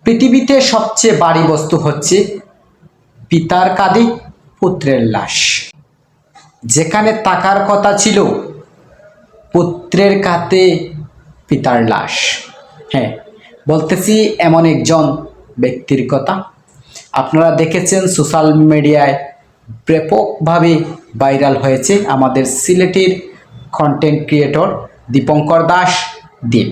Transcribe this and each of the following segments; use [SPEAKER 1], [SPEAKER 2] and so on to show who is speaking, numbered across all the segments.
[SPEAKER 1] পৃথিবীতে সবচেয়ে ভারী বস্তু হচ্ছে পিতার কাঁধে পুত্রের লাশ। যেখানে থাকার কথা ছিল পুত্রের কাঁধে পিতার লাশ। হ্যাঁ, বলতেছি এমন একজন ব্যক্তির কথা। আপনারা দেখেছেন সোশ্যাল মিডিয়ায় ব্যাপকভাবে ভাইরাল হয়েছে আমাদের সিলেটের কন্টেন্ট ক্রিয়েটর দীপঙ্কর দাস দীপ।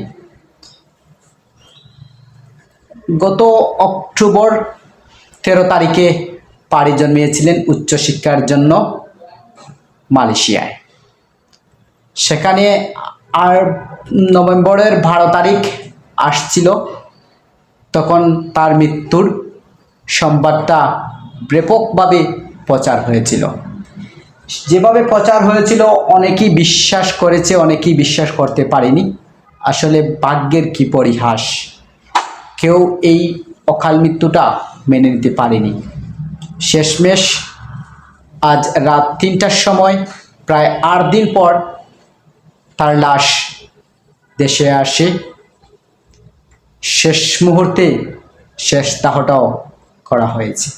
[SPEAKER 1] গত অক্টোবর 13 তারিখে পাড়ি জন্মিয়েছিলেন উচ্চশিক্ষার জন্য মালয়েশিয়ায়। সেখানে আর নভেম্বরের 12 তারিখ আসছিল, তখন তার মৃত্যুর সংবাদটা ব্যাপকভাবে প্রচার হয়েছিল। যেভাবে প্রচার হয়েছিল অনেকেই বিশ্বাস করেছে, অনেকেই বিশ্বাস করতে পারেনি। আসলে ভাগ্যের কি পরিহাস, কেউ এই অকাল মৃত্যুটা মেনে নিতে পারেনি। শেষমেশ আজ রাত 3টার সময় প্রায় 8 দিন পর তার লাশ দেশে আসে। শেষ মুহূর্তে শেষ দাহটাও করা হয়েছে।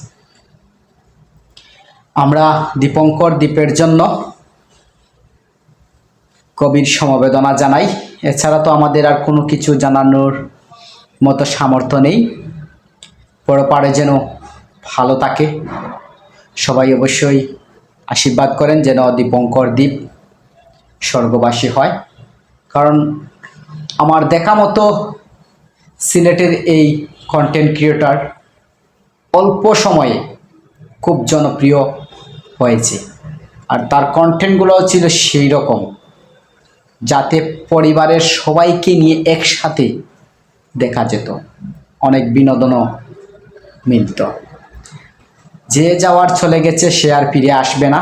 [SPEAKER 1] আমরা দীপঙ্কর দীপের জন্য গভীর সমবেদনা জানাই। এছাড়া তো আমাদের আর কোনো কিছু জানানোর মতো সামর্থ্য নেই। পরপারে যেন ভালো থাকে, সবাই অবশ্যই আশীর্বাদ করেন যেন দীপঙ্কর দীপ স্বর্গবাসী হয়। কারণ আমার দেখা মতো সিলেটের এই কন্টেন্ট ক্রিয়েটর অল্প সময়ে খুব জনপ্রিয় হয়েছে, আর তার কন্টেন্টগুলোও ছিল সেই রকম যাতে পরিবারের সবাইকে নিয়ে একসাথে দেখা যেত, অনেক বিনোদনও মিলত। যে যাওয়ার চলে গেছে সে আর ফিরে আসবে না।